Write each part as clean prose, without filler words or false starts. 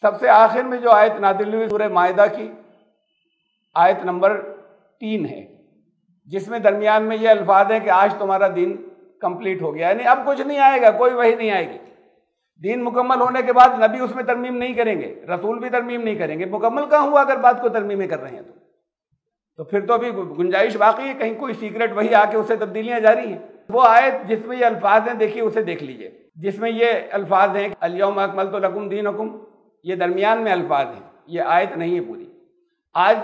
सबसे आखिर में जो आयत नाज़िल हुई सूरह माइदा की आयत नंबर 3 है, जिसमें दरमियान में ये अल्फाज हैं कि आज तुम्हारा दिन कंप्लीट हो गया, यानी अब कुछ नहीं आएगा, कोई वही नहीं आएगी। दीन मुकम्मल होने के बाद नबी उसमें तरमीम नहीं करेंगे, रसूल भी तरमीम नहीं करेंगे। मुकम्मल कहाँ हुआ अगर बात को तरमीमें कर रहे हैं तो फिर तो अभी गुंजाइश बाकी है, कहीं कोई सीक्रेट वही आके उससे तब्दीलियां जारी हैं। वो आयत जिसमें ये अल्फाज हैं, देखिए उसे देख लीजिए, जिसमें ये अल्फाज हैं अल-यौम अकमलतु लकुम दीनकुम, ये दरमियान में अल्फाज हैं, ये आयत नहीं है पूरी। आज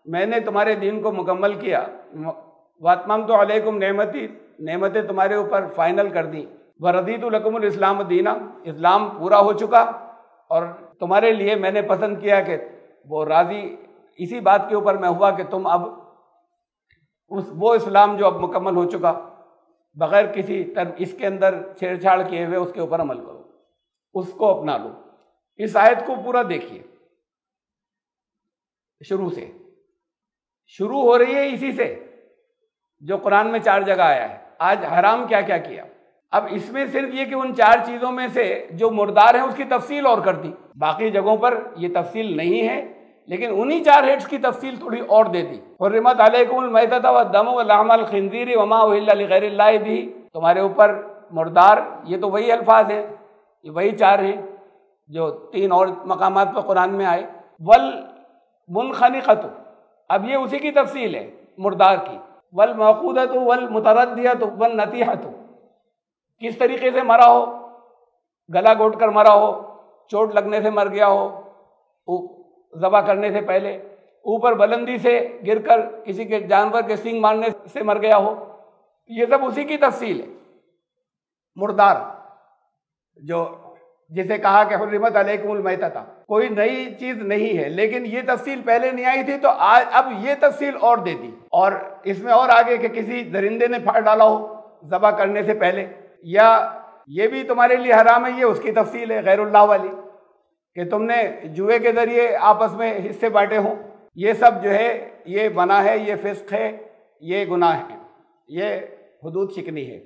मैंने तुम्हारे दीन को मुकम्मल किया, वअतममतु अलैकुम नेमती, नेमतें तुम्हारे ऊपर फाइनल कर दी, वरदीतु लकुमुल इस्लाम दीना, इस्लाम पूरा हो चुका और तुम्हारे लिए मैंने पसंद किया कि वो राजी इसी बात के ऊपर मैं हुआ कि तुम अब वो इस्लाम जो अब मुकम्मल हो चुका, बगैर किसी इसके अंदर छेड़छाड़ किए हुए उसके ऊपर अमल करो, उसको अपना लो। इस आयत को पूरा देखिए, शुरू से शुरू हो रही है इसी से जो कुरान में 4 जगह आया है। आज हराम क्या क्या किया। अब इसमें सिर्फ ये कि उन 4 चीज़ों में से जो मुर्दार है उसकी तफसील और कर दी, बाकी जगहों पर ये तफसील नहीं है, लेकिन उन्हीं 4 हेड्स की तफसील थोड़ी और दे दी। हुर्रिमत अलैकुमुल मैततु वद्दमु वलहमुल खिंज़ीरि वमा उहिल्ला लिगैरिल्लाहि बिही, तुम्हारे ऊपर मुर्दार, ये तो वही अल्फाज हैं, ये वही 4 हैं जो 3 और मकामात पर कुरान में आए। वल मुनखनिक़तु, अब ये उसी की तफसील है मुर्दार की। वल मअक़ूदतु वल मुतरद्दियतु वन नतीहतु, किस तरीके से मरा हो, गला घोट कर मरा हो, चोट लगने से मर गया हो, ज़बा करने से पहले, ऊपर बुलंदी से गिरकर किसी के जानवर के सींग मारने से मर गया हो, ये सब उसी की तफसील है। मुर्दार जो जिसे कहा कि हुर्रिमत अलैकुमुल मैतता, कोई नई चीज नहीं है, लेकिन ये तफसील पहले नहीं आई थी तो आज अब ये तफसील और दे दी। और इसमें और आगे कि किसी दरिंदे ने फाड़ डाला हो ज़बा करने से पहले, या ये भी तुम्हारे लिए हराम है, ये उसकी तफसील है गैरुल्लाह वाली कि तुमने जुए के जरिए आपस में हिस्से बांटे हों, ये सब जो है ये बना है, ये फिस्क है, ये गुनाह है, ये हुदूद शिकनी है।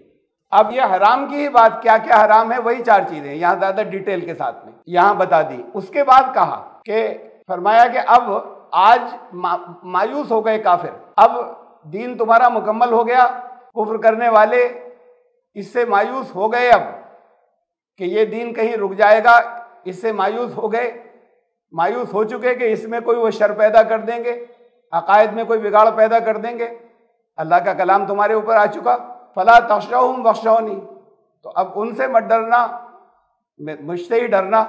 अब ये हराम की ही बात, क्या क्या हराम है, वही 4 चीज़ें यहाँ ज़्यादा डिटेल के साथ में यहाँ बता दी। उसके बाद कहा कि फरमाया कि अब आज मायूस हो गए काफिर, अब दीन तुम्हारा मुकम्मल हो गया, कुफ्र करने वाले इससे मायूस हो गए अब कि ये दीन कहीं रुक जाएगा, इससे मायूस हो गए, मायूस हो चुके कि इसमें कोई वो शर पैदा कर देंगे, अकायद में कोई बिगाड़ पैदा कर देंगे। अल्लाह का कलाम तुम्हारे ऊपर आ चुका, फला तख्शौहुम वख्शौनी, तो अब उनसे मत डरना, मुझसे ही डरना,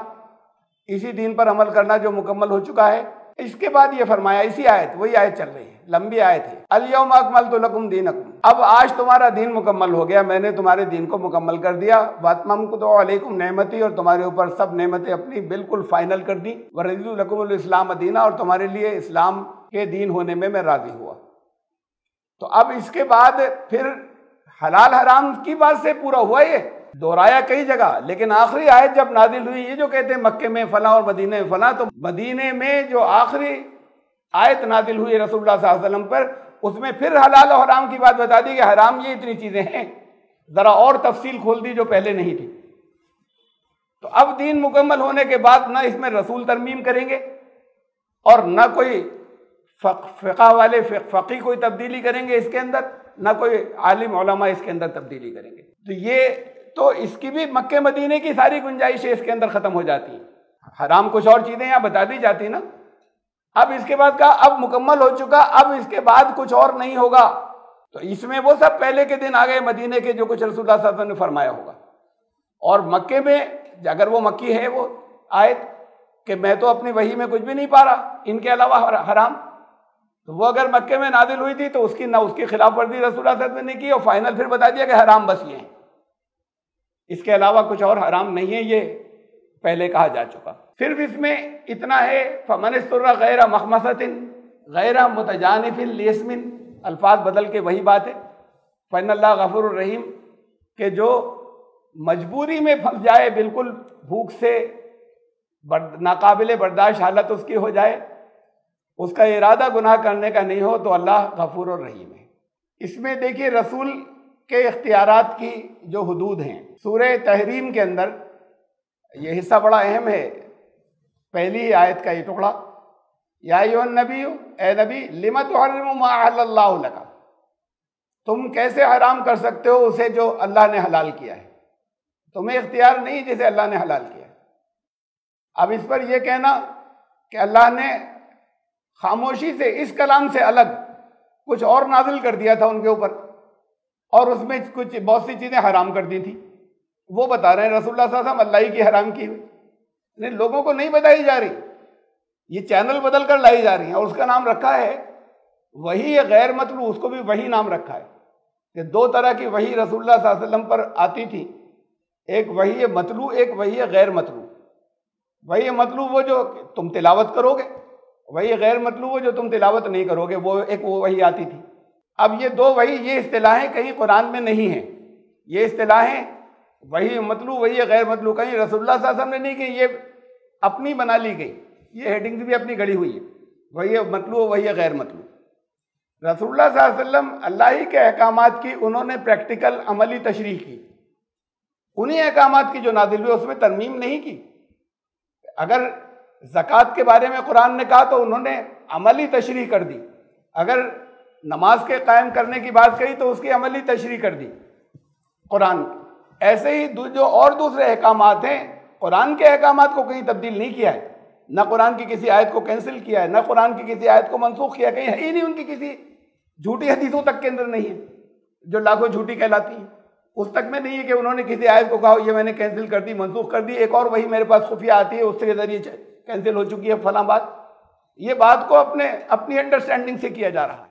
इसी दीन पर अमल करना जो मुकम्मल हो चुका है। इसके बाद ये फरमाया, इसी आयत, वही आयत चल रही है, लंबी आयत है, अल-यौम अकमलतु लकुम दीनकुम, अब आज तुम्हारा दीन मुकम्मल हो गया, मैंने तुम्हारे दीन को मुकम्मल कर दिया। वअतममतु अलैकुम नेमती, और तुम्हारे ऊपर सब नेमतें अपनी बिल्कुल फाइनल कर दी। वरदीतु लकुमुल इस्लाम दीना, और तुम्हारे लिए इस्लाम के दीन होने में मैं राजी हुआ। तो अब इसके बाद फिर हलाल हराम की बात से पूरा हुआ, ये दोहराया कई जगह, लेकिन आखिरी आयत जब नाजिल हुई, ये जो कहते हैं मक्के में फला और मदीने में फला, तो मदीने में जो आखिरी आयत नाजिल हुई रसूलुल्लाह सल्लल्लाहु अलैहि वसल्लम पर, उसमें फिर हलाल और हराम की बात बता दी कि हराम ये इतनी चीजें हैं, जरा और तफसील खोल दी जो पहले नहीं थी। तो अब दीन मुकम्मल होने के बाद ना इसमें रसूल तरमीम करेंगे और ना कोई फ़िक़्ह वाले फ़क़ीह कोई तब्दीली करेंगे इसके अंदर, ना कोई आलिम उलमा इसके अंदर तब्दीली करेंगे। तो ये तो इसकी भी मक्के मदीने की सारी गुंजाइशें इसके अंदर ख़त्म हो जाती हैं। हराम कुछ और चीज़ें यहाँ बता दी जाती ना। अब इसके बाद का अब मुकम्मल हो चुका, अब इसके बाद कुछ और नहीं होगा। तो इसमें वो सब पहले के दिन आ गए मदीने के, जो कुछ रसूलुल्लाह सल्लल्लाहु अलैहि वसल्लम ने फरमाया होगा। और मक्के में अगर वो मक्की है वो आयत कि मैं तो अपनी वही में कुछ भी नहीं पा रहा इनके अलावा हराम, तो वो अगर मक्के में नाजिल हुई थी तो उसकी ना उसकी खिलाफ वर्जी रसूलुल्लाह सल्लल्लाहु अलैहि वसल्लम ने की, और फाइनल फिर बता दिया कि हराम बस ये है, इसके अलावा कुछ और हराम नहीं है, ये पहले कहा जा चुका। सिर्फ इसमें इतना है, फमन इस्तुर्रा गैर मखमसतिन गैर मुतजानिफिन लिस्मिन, अल्फाज बदल के वही बात है, फइन्नल्लाह गफूरुर रहीम, कि जो मजबूरी में फंस जाए, बिल्कुल भूख से नाकाबिले बर्दाश्त हालत उसकी हो जाए, उसका इरादा गुनाह करने का नहीं हो, तो अल्लाह गफूर और रहीम है। इसमें देखिए रसूल के इख्तियारात की जो हुदूद हैं, सूरह तहरीम के अंदर ये हिस्सा बड़ा अहम है। पहली ही आयत का ये टुकड़ा, या अय्युहन नबी, ए नबी, लिमा तुहर्रिमु मा अहल्लल्लाहु लका, तुम कैसे हराम कर सकते हो उसे जो अल्लाह ने हलाल किया है, तुम्हें इख्तियार नहीं जिसे अल्लाह ने हलाल किया है। अब इस पर यह कहना कि अल्लाह ने खामोशी से इस कलाम से अलग कुछ और नाजिल कर दिया था उनके ऊपर और उसमें कुछ बहुत सी चीजें हराम कर दी थी, वो बता रहे हैं रसूलुल्लाह सल्लल्लाहु अलैहि वसल्लम अल्लाह ही की हराम की हुई, लोगों को नहीं बताई जा रही, ये चैनल बदल कर लाई जा रही है। और उसका नाम रखा है वही गैर मतलू, उसको भी वही नाम रखा है कि दो तरह की वही रसूलुल्लाह सल्लल्लाहु अलैहि वसल्लम पर आती थी, एक वही मतलू, एक वही गैर मतलू। वही मतलू वो जो तुम तिलावत करोगे, वही गैर मतलू वो जो तुम तिलावत नहीं करोगे, वो एक वो वही आती थी। अब ये दो वही, ये इस्तिलाहें कहीं कुरान में नहीं है, ये इस्तिलाहें वही मतलू वही गैर मतलू कहीं रसूलुल्लाह सल्लल्लाहु अलैहि वसल्लम ने नहीं कही, ये अपनी बना ली गई, ये हेडिंग्स भी अपनी गड़ी हुई है, वही मतलू वही गैर मतलू। रसूलुल्लाह सल्लल्लाहु अलैहि वसल्लम अल्लाह ही के अहकामात की उन्होंने प्रैक्टिकल अमली तशरीह की, उन्हीं अहकामात की जो नाजिल हुए उसमें तरमीम नहीं की। अगर ज़कात के बारे में कुरान ने कहा तो उन्होंने अमली तशरीह कर दी, अगर नमाज के कायम करने की बात कही तो उसकी अमली तशरीह कर दी कुरान। ऐसे ही जो और दूसरे अहकामात हैं, कुरान के अहकामात को कहीं तब्दील नहीं किया है, न कुरान की किसी आयत को कैंसिल किया है, न कुरान की किसी आयत को मनसूख किया, कहीं है ही नहीं, उनकी किसी झूठी हदीसों तक के अंदर नहीं है जो लाखों झूठी कहलाती हैं, उस तक में नहीं है कि उन्होंने किसी आयत को कहा ये मैंने कैंसिल कर दी, मनसूख कर दी, एक और वही मेरे पास खुफिया आती है उसके जरिए कैंसिल हो चुकी है फलां बात। ये बात को अपनी अंडरस्टैंडिंग से किया जा रहा है।